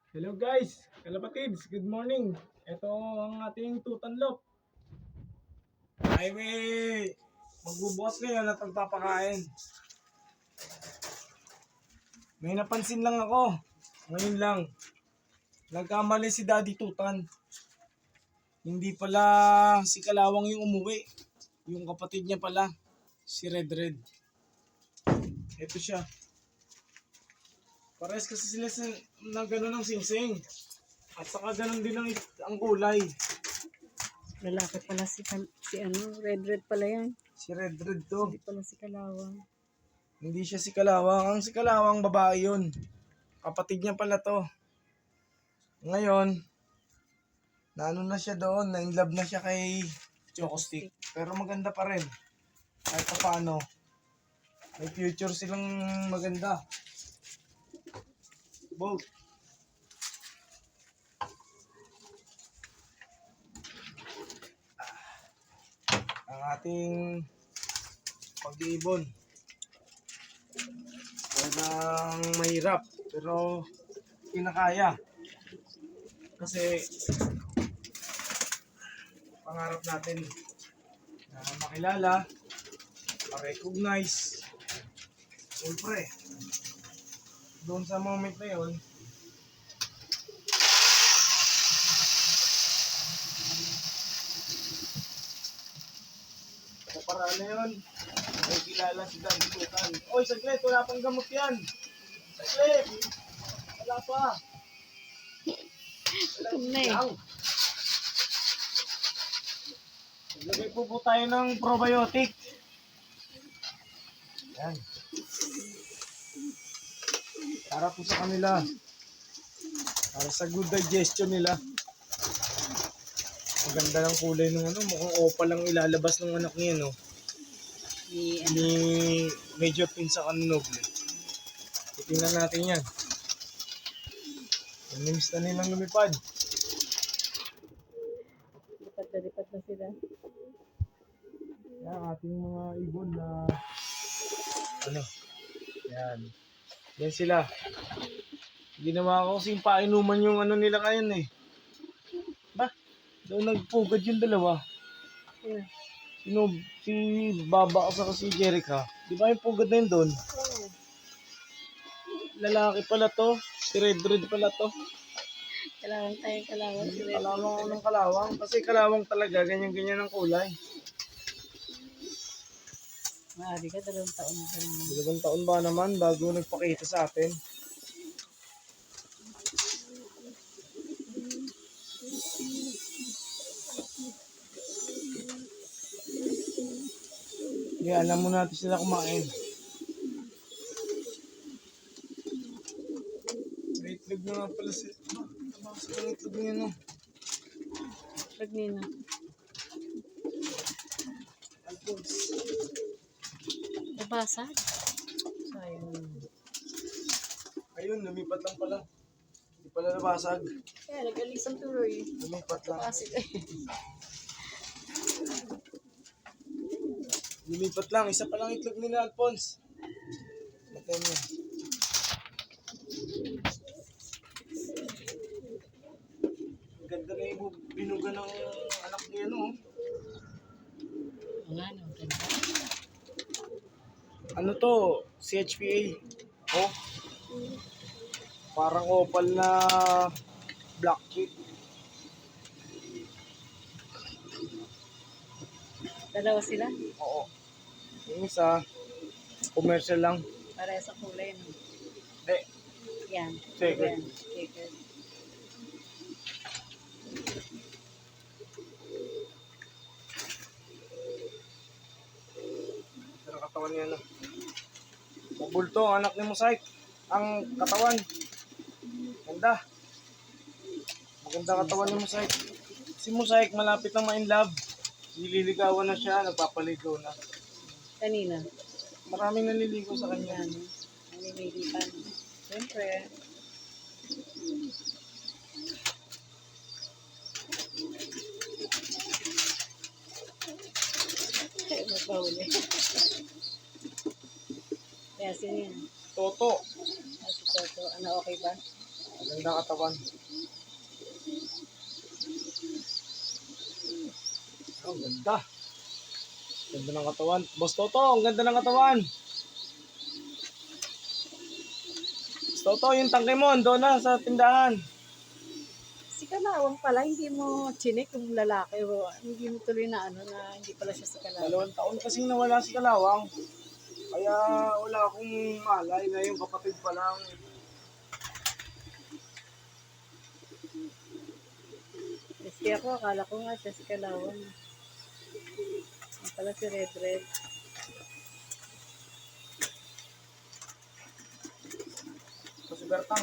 Hello guys, kalapatids, good morning. Ito ang ating tutanlop. Ay may magbubukas ngayon at magpapakain. May napansin lang ako. Ngayon lang. Nagkamali si Daddy Tutan. Hindi pala si Kalawang yung umuwi. Yung kapatid niya pala. Si Red Red. Ito siya. Pares kasi sila na gano'n ang singsing. At saka gano'n din ang kulay. Lalaki pala Red pala yan. Si Red Red to. Hindi pala si Kalawang. Hindi siya si Kalawang. Ang si Kalawang babae yun. Kapatid niya pala to. Ngayon, naano na siya doon. Na-inlove na siya kay Choco Stick. Pero maganda pa rin. Kahit pa paano. May future silang maganda. Both. Ang ating pag-iibon. Talagang mahirap. Pero kinakaya. Kasi pangarap natin na makilala, ma-recognize. Siyempre, doon sa moment na yun, sa paraan na yun, may kilala si Daddy Tutan. Oy, saglit, wala pang gamot yan. Saglit, wala pa. Tum na eh. Lang. Naglagay po tayo ng probiotic. Yan. Para po sa kanila. Para sa good digestion nila. Maganda ng kulay ng ano. Mukhang opal lang ilalabas ng anak niya, no? Ni medyo pinsa ka noble. Titingnan natin yan. Namiss na nilang lumipad. Lipat na sila. Yan, ating mga ibon na ano. Yan. Yan sila. Ginawa ko kasing painuman yung ano nila ngayon eh. Ba? Doon nagpugad yung dalawa. Yeah. Si Baba kasi si Jerica. Di ba yung pugad na yun doon? Oh. Lalaki pala to. Si Red Red pala to. Kalawang. Kalawang ako ng kalawang. Kasi kalawang talaga. Ganyan-ganyan ang kulay. Maaari ka, 2 taon ka naman. 2 taon ba naman bago nagpakita sa atin? Yeah, alam mo natin sila kumain. May itlog na nga pala sila. Tabas ko ng itlog niya, no? Pag nino. Alphonse. Nabasag. Sayang. Ayun, lumipat lang pala. Hindi pala nabasag. Kaya nag-alis ang tuloy. Lumipat lang. Pasig eh. Lumipat lang. Isa pa lang itlog nila, Alphonse. Matay niya. Ganda na yung binuga ng anak niya, no? Nga no, ganda. Ano to? CHPA. Oh. Parang opal na black kid. Dalawa sila? Oo. Yung isa, commercial lang. Para sa kulay. No? Hindi. Yan. Second. Second. Pero katawan niya, no? Mabulto ang anak ni Mosaic. Ang katawan. Ganda. Maganda katawan ni Mosaic. Si Mosaic malapit na ma-inlove. Nililigawan na siya, nagpapaligaw na. Kanina. Maraming naliligaw sa kanya. Yan. Nanililipan. Siyempre. Ay, mapahuli. Kaya sino yan? Toto. Si Toto. Ano, okay ba? Maganda katawan. Oh, ganda. Ganda ng katawan. Boss Toto, ang ganda ng katawan. Boss Toto, yung tangke mo, doon na sa tindahan. Si Kalawang pala, hindi mo chinik yung lalaki o hindi mo tuloy na ano na hindi pala siya si Kalawang. 2 taon kasing nawala si Kalawang. Kaya wala akong malay na yung kapatid pa lang. Kasi ako, akala ko nga siya si Kalawang. Ang pala si Red Red. So, si Bertang.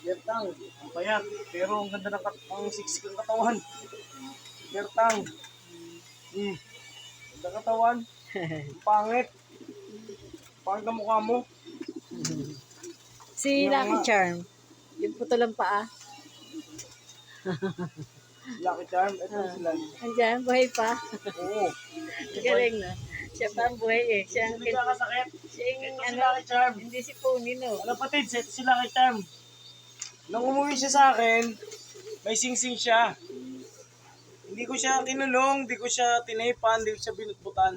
Bertang, ang payat. Pero ang ganda ng ang siksik ng katawan. Bertang. Ganda katawan. Ang pangit. Pangit ang mukha mo. Si Yung Lucky nga. Charm. Yung putulang paa. Lucky Charm. Ito sila. Andyan, buhay pa. Oo. Galing na. Siya pa ang buhay eh. Siya ang Hindi kakasakit. siya yung Ito si ano, Lucky Charm. hindi si Pony no. Ano patid, ito si Lucky Charm. Nung umuwi siya sa akin, may sing-sing siya. Hindi ko siya kinulong, hindi ko siya tinaypan, hindi ko siya binutbutan.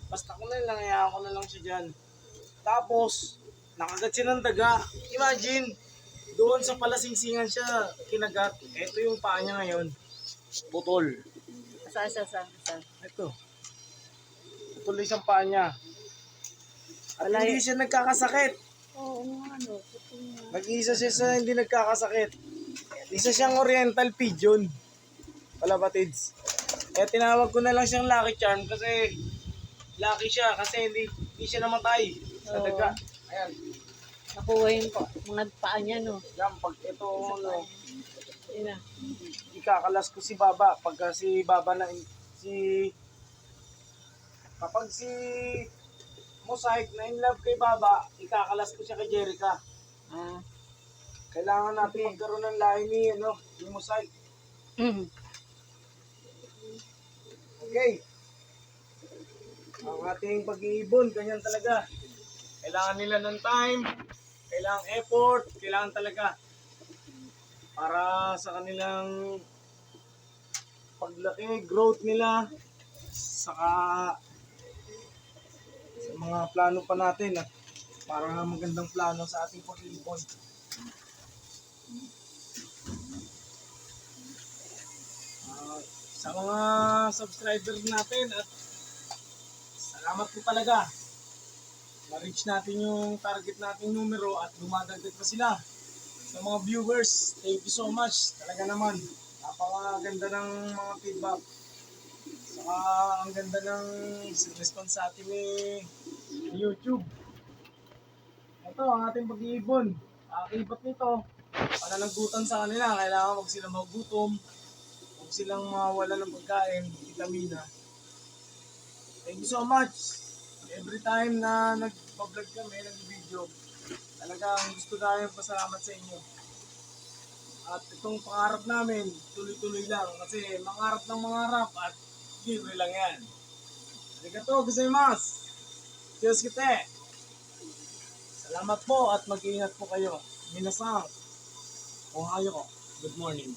Basta ko na lang, hayaan ko na lang siya dyan. Tapos, nakagat siya ng daga. Imagine, doon sa palasingsingan siya kinagat. Ito yung paa niya ngayon. Putol. Sa. Ito. Putol isang paa niya. At Wala hindi siya nagkakasakit. Oo, ano, putol nga. Nag-iisa siya sa hindi nagkakasakit. Isa siyang oriental pigeon. Palapatids. Kaya tinawag ko na lang siyang Lucky Charm kasi lucky siya kasi hindi siya namatay sa Oo. daga. Ayan. Nakuha yung mga paa niya no. Yan, pag ito, ano, Yun na. ikakalas ko si Baba. Pagka si Baba na, kapag si Mosaic na in love kay Baba, ikakalas ko siya kay Jerica. Ah. Kailangan natin magkaroon ng lahi ni Mosaic. Okay. Ang ating pag-iibon, ganyan talaga. Kailangan nila ng time, kailangan effort, kailangan talaga para sa kanilang paglaki, growth nila, saka sa mga plano pa natin at para magandang plano sa ating pag-iibon. Sa mga subscribers natin at salamat po talaga. Na-reach natin yung target nating numero at dumadagdag pa sila. Sa mga viewers, thank you so much. Talaga naman, napakaganda ng mga feedback. Saka ang ganda ng response sa atin ni YouTube. Ito ang ating pag-iibon. Akibat nito, pananagutan sa kanila. Kailangan wag sila magutom, huwag silang mawala ng pagkain, vitamina. Thank you so much. Every time na nag-vlog kami, nag-video, talagang gusto namin pasalamat sa inyo. At itong pangarap namin, tuloy-tuloy lang. Kasi mangarap ng mangarap at libre lang yan. Arigato gozaimasu. Diyos kite. Salamat po at mag-iingat po kayo. Minasan. Ohayo ko. Good morning.